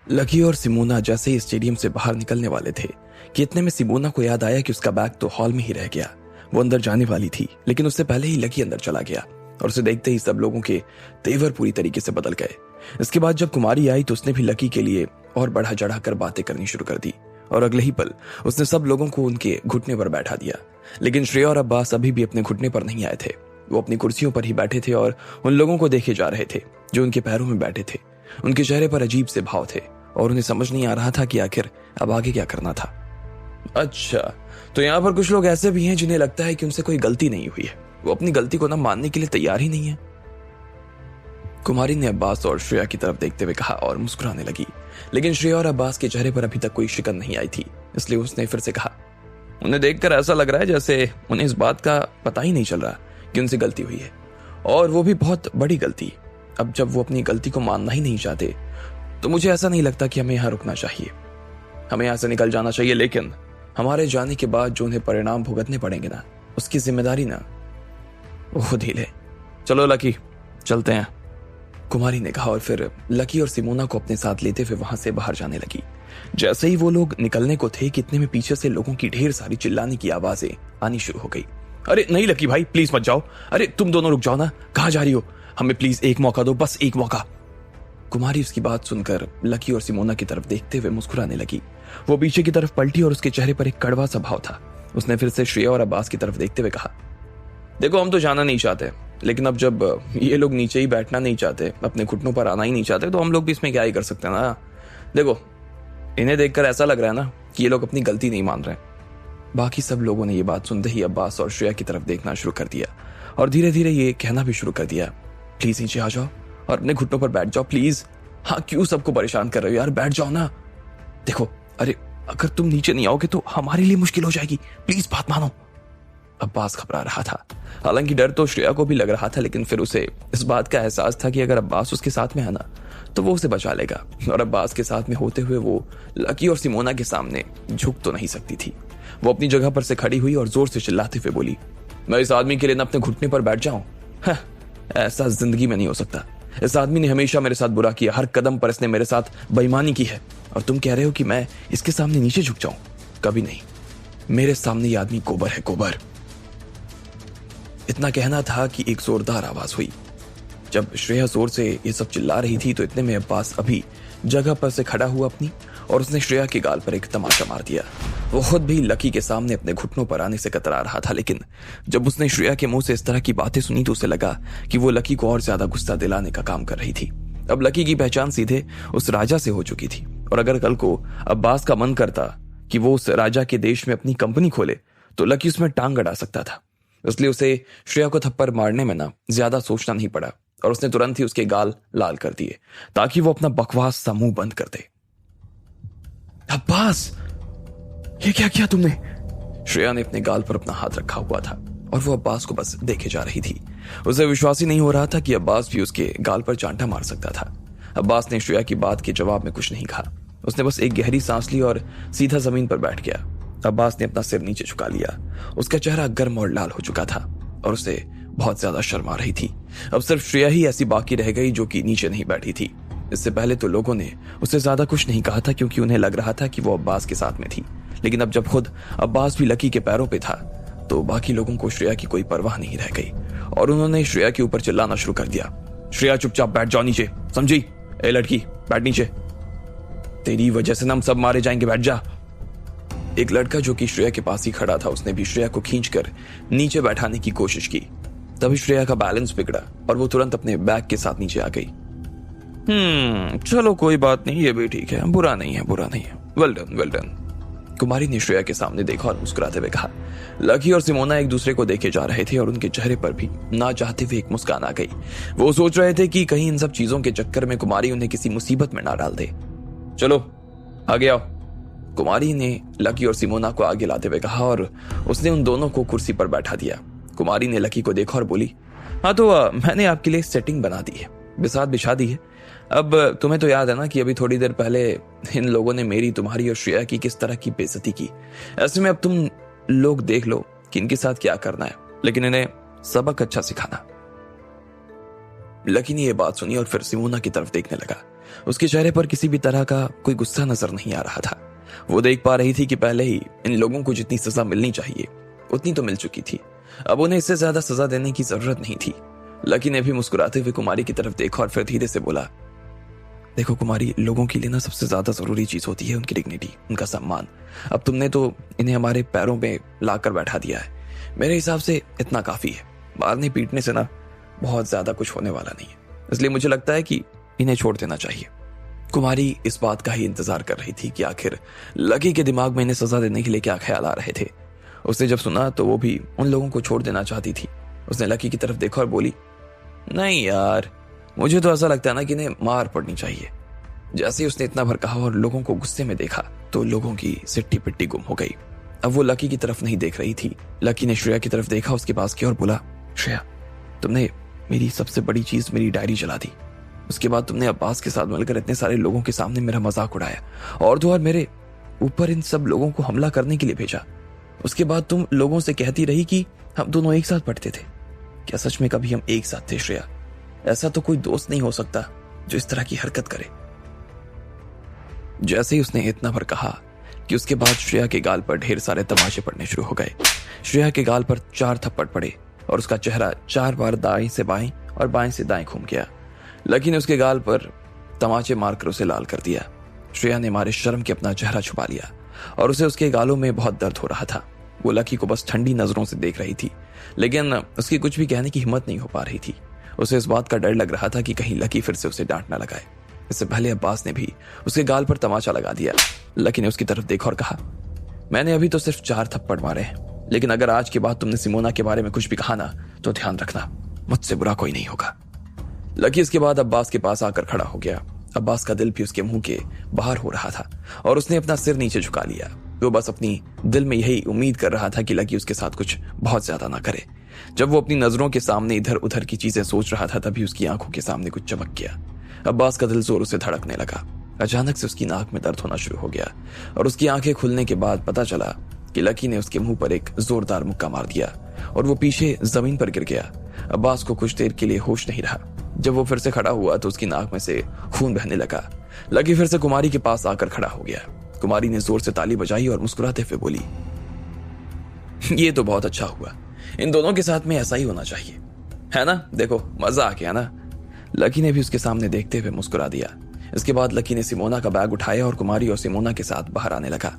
Lucky और Simona जैसे ही stadium से बाहर निकलने वाले थे कि इतने में सिमोना को याद आया कि उसका बैग तो हॉल में ही रह गया। वो अंदर जाने वाली थी, लेकिन उससे पहले ही लकी अंदर चला गया और उसे देखते ही सब लोगों के तेवर पूरी तरीके से बदल गए। इसके बाद जब कुमारी आई तो उसने भी लकी के लिए और बढ़ा चढ़ा कर बातें करनी शुरू कर दी और अगले ही पल उसने सब लोगों को उनके घुटने पर बैठा दिया। लेकिन श्रेया और अब्बास अभी भी अपने घुटने पर नहीं आए थे। वो अपनी कुर्सियों पर ही बैठे थे और उन लोगों को देखे जा रहे थे जो उनके पैरों में बैठे थे। उनके चेहरे पर अजीब से भाव थे और उन्हें समझ नहीं आ रहा था कि आखिर अब आगे क्या करना था। अच्छा, तो यहाँ पर कुछ लोग ऐसे भी हैं जिन्हें लगता है कि उनसे कोई गलती नहीं हुई है। वो अपनी गलती को ना मानने के लिए तैयार ही नहीं है। कुमारी ने अब्बास और श्रेया की तरफ देखते हुए कहा और मुस्कुराने लगी। लेकिन श्रेया और अब्बास के चेहरे पर अभी तक कोई शिकन नहीं आई थी, इसलिए उसने फिर से कहा, उन्हें देखकर ऐसा लग रहा है जैसे उन्हें इस बात का पता ही नहीं चल रहा कि उनसे गलती हुई है, और वो भी बहुत बड़ी गलती। अब जब वो अपनी गलती को मानना ही नहीं चाहते तो मुझे ऐसा नहीं लगता कि हमें यहाँ रुकना चाहिए। हमें यहाँ से निकल जाना चाहिए, लेकिन हमारे जाने के बाद जो उन्हें परिणाम भुगतने पड़ेंगे ना, उसकी जिम्मेदारी ना वो खुद ही ले। चलो लकी, चलते हैं, कुमारी ने कहा और फिर लकी और सिमोना को अपने साथ लेते हुए वहां से बाहर जाने लगी। जैसे ही वो लोग निकलने को थे, कितने में पीछे से लोगों की ढेर सारी चिल्लाने की आवाजें आनी शुरू हो गई। अरे नहीं लकी भाई, प्लीज मत जाओ। अरे तुम दोनों रुक जाओ ना, कहाँ जा रही हो? हमें प्लीज एक मौका दो, बस एक मौका। कुमारी उसकी बात सुनकर लकी और सिमोना की तरफ देखते हुए मुस्कुराने लगी। वो पीछे की तरफ पलटी और उसके चेहरे पर एक कड़वा सा भाव था। उसने फिर से श्रेया और अब्बास की तरफ देखते हुए कहा, देखो हम तो जाना नहीं चाहते, लेकिन अब जब ये लोग नीचे ही बैठना नहीं चाहते, अपने घुटनों पर आना ही नहीं चाहते, तो हम लोग भी इसमें क्या ही कर सकते हैं ना। देखो इन्हें देखकर ऐसा लग रहा है ना कि ये लोग अपनी गलती नहीं मान रहे। बाकी सब लोगों ने ये बात सुनते ही अब्बास और श्रेया की तरफ देखना शुरू कर दिया और धीरे धीरे ये कहना भी शुरू कर दिया, प्लीज नीचे आ जाओ और अपने घुटनों पर बैठ जाओ प्लीज। हाँ, क्यों सबको परेशान कर रहे हो यार, बैठ जाओ ना। देखो, अरे अगर तुम नीचे नहीं आओगे तो हमारे लिए मुश्किल हो जाएगी, प्लीज बात मानो। अब्बास घबरा रहा था। हालांकि डर तो श्रेया को भी लग रहा था, लेकिन फिर उसे इस बात का एहसास था कि अगर अब्बास उसके साथ में है ना तो वो उसे बचा लेगा, और अब्बास के साथ में होते हुए वो लकी और सिमोना के सामने झुक तो नहीं सकती थी। वो अपनी जगह पर से खड़ी हुई और जोर से चिल्लाते हुए बोली, मैं इस आदमी के लिए ना अपने घुटने पर बैठ जाऊं? ऐसा जिंदगी में नहीं हो सकता। इस आदमी ने हमेशा मेरे साथ बुरा किया, हर कदम पर इसने मेरे साथ बेईमानी की है, और तुम कह रहे हो कि मैं इसके सामने नीचे झुक जाऊं? कभी नहीं। मेरे सामने ये आदमी गोबर है, गोबर। इतना कहना था कि एक जोरदार आवाज हुई। जब श्रेया जोर से ये सब चिल्ला रही थी तो इतने में अब्बास अभी जगह पर से खड़ा हुआ अपनी, और उसने श्रेया के गाल पर एक तमाचा मार दिया। वो खुद भी लकी के सामने अपने घुटनों पर आने से कतरा रहा था, लेकिन जब उसने श्रेया के मुंह से इस तरह की बातें सुनी तो उसे लगा कि वो लकी को और ज्यादा गुस्सा दिलाने का काम कर रही थी। अब लकी की पहचान सीधे उस राजा से हो चुकी थी, और अगर कल को अब्बास का मन करता कि वो उस राजा के देश में अपनी कंपनी खोले तो लकी उसमें टांग अड़ा सकता था। इसलिए उसे श्रेया को थप्पड़ मारने में ना ज्यादा सोचना नहीं पड़ा, और उसने तुरंत ही उसके गाल लाल कर दिए ताकि वो अपना बकवास सा मुंह बंद कर दे। अब्बास, ये क्या किया तुमने? श्रेया ने अपने गाल पर अपना हाथ रखा हुआ था और वो अब्बास को बस देखे जा रही थी। उसे विश्वास ही नहीं हो रहा था कि अब्बास भी उसके गाल पर चांटा मार सकता था। अब्बास ने श्रेया की बात के जवाब में कुछ नहीं कहा। उसने बस एक गहरी सांस ली और सीधा जमीन पर बैठ गया। अब्बास ने अपना सिर नीचे झुका लिया। उसका चेहरा गर्म और लाल हो चुका था और उसे बहुत ज्यादा शर्म आ रही थी। अब सिर्फ श्रेया ही ऐसी बाकी रह गई जो कि नीचे नहीं बैठी थी। इससे पहले तो लोगों ने उसे ज्यादा कुछ नहीं कहा था, क्योंकि उन्हें लग रहा था कि वो अब्बास के साथ में थी। लेकिन अब जब खुद अब्बास भी लकी के पैरों पे था तो बाकी लोगों को श्रेया की कोई परवाह नहीं रह गई, और उन्होंने श्रेया के ऊपर चिल्लाना शुरू कर दिया, श्रेया चुपचाप बैठ जाओ नीचे, समझी? ए लड़की, बैठ नीचे, तेरी वजह से ना हम सब मारे जाएंगे, बैठ जा। एक लड़का जो कि श्रेया के पास ही खड़ा था, उसने भी श्रेया को खींचकर नीचे बैठाने की कोशिश की। तभी श्रेया का बैलेंस बिगड़ा और वो तुरंत अपने बैग के साथ नीचे आ गई। चलो कोई बात नहीं, ये भी ठीक है, बुरा नहीं है, बुरा नहीं है, वेल डन, वेल डन। कुमारी ने श्रेया के सामने देखा और मुस्कुराते हुए कहा। लकी और सिमोना एक दूसरे को देखे जा रहे थे और उनके चेहरे पर भी ना चाहते हुए एक मुस्कान आ गई। वो सोच रहे थे कि कहीं इन सब चीजों के चक्कर में कुमारी उन्हें किसी मुसीबत में ना डाल दे। चलो आगे आओ, कुमारी ने लकी और सिमोना को आगे लाते हुए कहा, और उसने उन दोनों को कुर्सी पर बैठा दिया। कुमारी ने लकी को देखा और बोली, हाँ तो मैंने आपके लिए सेटिंग बना दी है, बिसात बिछा दी है। अब तुम्हें तो याद है ना कि अभी थोड़ी देर पहले इन लोगों ने मेरी, तुम्हारी और श्रेया की किस तरह की बेइज्जती की। ऐसे में अब तुम लोग देख लो कि इनके साथ क्या करना है, लेकिन इन्हें सबक अच्छा सिखाना। लकी ने यह बात सुनी और फिर सिमोना की तरफ देखने लगा। उसके चेहरे पर किसी भी तरह का कोई गुस्सा नजर नहीं आ रहा था। वो देख पा रही थी कि पहले ही इन लोगों को जितनी सजा मिलनी चाहिए उतनी तो मिल चुकी थी। अब उन्हें इससे ज्यादा सजा देने की जरूरत नहीं थी। लकी ने भी मुस्कुराते हुए कुमारी की तरफ देखा और फिर धीरे से बोला, देखो कुमारी, लोगों के लिए ना सबसे ज्यादा जरूरी चीज होती है उनकी डिग्निटी, उनका सम्मान। अब तुमने तो इन्हें हमारे पैरों में लाकर बैठा दिया है। मेरे हिसाब से इतना काफी है। मारने पीटने से ना बहुत ज्यादा कुछ होने वाला नहीं है, इसलिए मुझे लगता है कि इन्हें छोड़ देना चाहिए। कुमारी इस बात का ही इंतजार कर रही थी कि आखिर लकी के दिमाग में इन्हें सजा देने के लिए क्या ख्याल आ रहे थे। उसने जब सुना तो वो भी उन लोगों को छोड़ देना चाहती थी। उसने लकी की तरफ देखा और बोली, नहीं यार, मुझे तो ऐसा लगता है ना कि इन्हें मार पड़नी चाहिए। जैसे ही उसने इतना भर कहा और लोगों को गुस्से में देखा तो लोगों की सिट्टी पिट्टी गुम हो गई। अब वो लकी की तरफ नहीं देख रही थी। लकी ने श्रेया की तरफ देखा, उसके पास किया और बोला, श्रेया, तुमने मेरी सबसे बड़ी चीज, मेरी डायरी जला दी। उसके बाद तुमने अब्बास के साथ मिलकर इतने सारे लोगों के सामने मेरा मजाक उड़ाया और तो और मेरे ऊपर इन सब लोगों को हमला करने के लिए भेजा। उसके बाद तुम लोगों से कहती रही कि हम दोनों एक साथ पढ़ते थे। क्या सच में कभी हम एक साथ थे श्रेया? ऐसा तो कोई दोस्त नहीं हो सकता जो इस तरह की हरकत करे। जैसे ही उसने इतना भर कहा कि उसके बाद श्रेया के गाल पर ढेर सारे तमाचे पड़ने शुरू हो गए। श्रेया के गाल पर 4 थप्पड़ पड़े और उसका चेहरा 4 बार दाएं से बाएं और बाएं से दाएं घूम गया। लकी ने उसके गाल पर तमाचे मारकर उसे लाल कर दिया। श्रेया ने मारे शर्म के अपना चेहरा छुपा लिया और उसे उसके गालों में बहुत दर्द हो रहा था। वो लकी को बस ठंडी नजरों से देख रही थी, लेकिन उसकी कुछ भी कहने की हिम्मत नहीं हो पा रही थी। उसे इस बात का डर लग रहा था कि कहीं लकी फिर से उसे डांट ना लगाए। इससे पहले अब्बास ने भी उसके गाल पर तमाचा लगा दिया। लकी ने उसकी तरफ देखा और कहा, मैंने अभी तो सिर्फ 4 थप्पड़ मारे हैं, लेकिन अगर आज के बाद तुमने सिमोना के बारे में कुछ भी कहा ना तो ध्यान रखना, मुझसे बुरा कोई नहीं होगा। लकी इसके बाद अब्बास के पास आकर खड़ा हो गया। अब्बास का दिल भी उसके मुंह के बाहर हो रहा था और उसने अपना सिर नीचे झुका लिया। वो बस अपनी दिल में यही उम्मीद कर रहा था कि लकी उसके साथ कुछ बहुत ज्यादा ना करे। जब वो अपनी नजरों के सामने इधर उधर की चीजें सोच रहा था तभी उसकी आंखों के सामने कुछ चमक गया। अब्बास का दिल जोरों से धड़कने लगा। अचानक से उसकी नाक में दर्द होना शुरू हो गया और उसकी आंखें खुलने के बाद पता चला कि लकी ने उसके मुंह पर एक जोरदार मुक्का मार दिया और वो पीछे जमीन पर गिर गया। अब्बास को कुछ देर के लिए होश नहीं रहा। जब वो फिर से खड़ा हुआ तो उसकी नाक में से खून बहने लगा। लकी फिर से कुमारी के पास आकर खड़ा हो गया। कुमारी ने जोर से ताली बजाई और मुस्कुराते हुए बोली, ये तो बहुत अच्छा हुआ, इन दोनों के साथ में ऐसा ही होना चाहिए, है ना? देखो मजा आ गया ना? लकी ने भी उसके सामने देखते हुए मुस्कुरा दिया। इसके बाद लकी ने सिमोना का बैग उठाया और कुमारी और सिमोना के साथ बाहर आने लगा।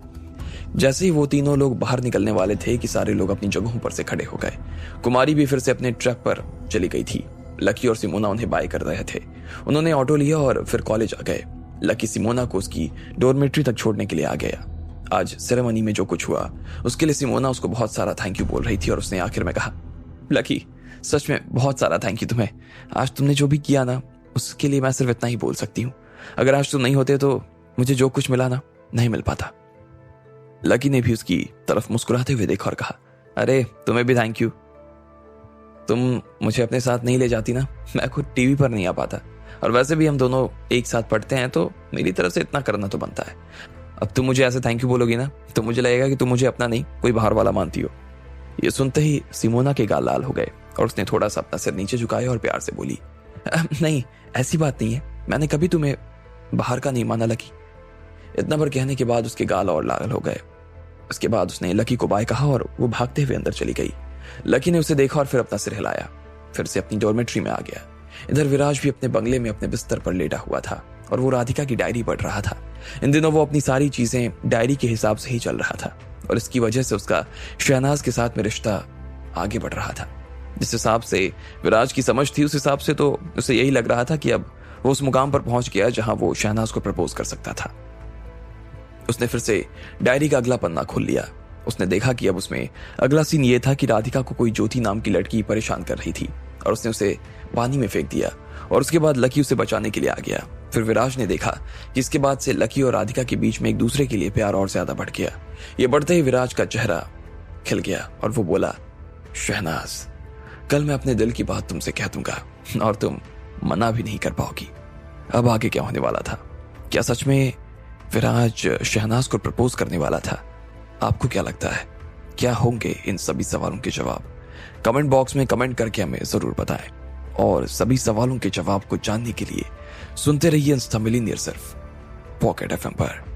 जैसे ही वो तीनों लोग बाहर निकलने वाले थे कि सारे लोग अपनी जगहों पर से खड़े हो गए। कुमारी भी फिर से अपने ट्रक पर चली गई थी। लकी और सिमोना उन्हें बाय कर रहे थे। उन्होंने ऑटो लिया और फिर कॉलेज आ गए। लकी सिमोना को उसकी डॉर्मेट्री तक छोड़ने के लिए आ गया। आज सेरेमनी में जो कुछ हुआ उसके लिए सिमोना उसको बहुत सारा थैंक यू बोल रही थी और उसने आखिर में कहा, लकी सच में बहुत सारा थैंक यू तुम्हें। आज तुमने जो भी किया ना उसके लिए मैं सिर्फ इतना ही बोल सकती हूँ। अगर आज तुम नहीं होते तो मुझे जो कुछ मिला ना नहीं मिल पाता। लकी ने भी उसकी तरफ मुस्कुराते हुए देखा और कहा, अरे तुम्हें भी थैंक यू। तुम मुझे अपने साथ नहीं ले जाती ना मैं खुद टीवी पर नहीं आ पाता, और वैसे भी हम दोनों एक साथ पढ़ते हैं तो मेरी तरफ से इतना करना तो बनता है। अब तुम मुझे ऐसे थैंक यू बोलोगी ना तो मुझे लगेगा कि तुम मुझे अपना नहीं कोई बाहर वाला मानती हो। ये सुनते ही सिमोना के गाल लाल हो गए और उसने थोड़ा सा अपना सिर नीचे झुकाया और प्यार से बोली, नहीं ऐसी बात नहीं है, मैंने कभी तुम्हें बाहर का नहीं माना लकी। इतना भर कहने के बाद उसके गाल और लाल हो गए। उसके बाद उसने लकी को बाय कहा और वो भागते हुए अंदर चली गई। लकी ने उसे देखा और फिर अपना सिर हिलाया, फिर से अपनी डॉर्मेट्री में आ गया। इधर विराज भी अपने बंगले में अपने बिस्तर पर लेटा हुआ था और वो राधिका की डायरी पढ़ रहा था। इन दिनों वो अपनी सारी चीजें डायरी के हिसाब से ही चल रहा था और इसकी वजह से उसका शहनाज के साथ में रिश्ता आगे बढ़ रहा था। जिस हिसाब से विराज की समझ थी उस हिसाब से तो उसे यही लग रहा था कि अब वो उस मुकाम पर पहुंच गया जहां वो शहनाज को प्रपोज कर सकता था। उसने फिर से डायरी का अगला पन्ना खोल लिया। उसने देखा कि अब उसमें अगला सीन ये था कि राधिका को कोई ज्योति नाम की लड़की परेशान कर रही थी और उसने उसे पानी में फेंक दिया और उसके बाद लकी उसे बचाने के लिए आ गया। फिर विराज ने देखा कि इसके बाद से लकी और राधिका के बीच में एक दूसरे के लिए प्यार और ज्यादा बढ़ गया। ये बढ़ते ही विराज का चेहरा खिल गया और वो बोला, शहनाज कल मैं अपने दिल की बात तुमसे कह दूंगा और तुम मना भी नहीं कर पाओगी। अब आगे क्या होने वाला था? क्या सच में विराज शहनाज को प्रपोज करने वाला था? आपको क्या लगता है? क्या होंगे इन सभी सवालों के जवाब? कमेंट बॉक्स में कमेंट करके हमें जरूर बताएं और सभी सवालों के जवाब को जानने के लिए सुनते रहिए इंस्टा मिलीनियर सिर्फ पॉकेट एफएम पर।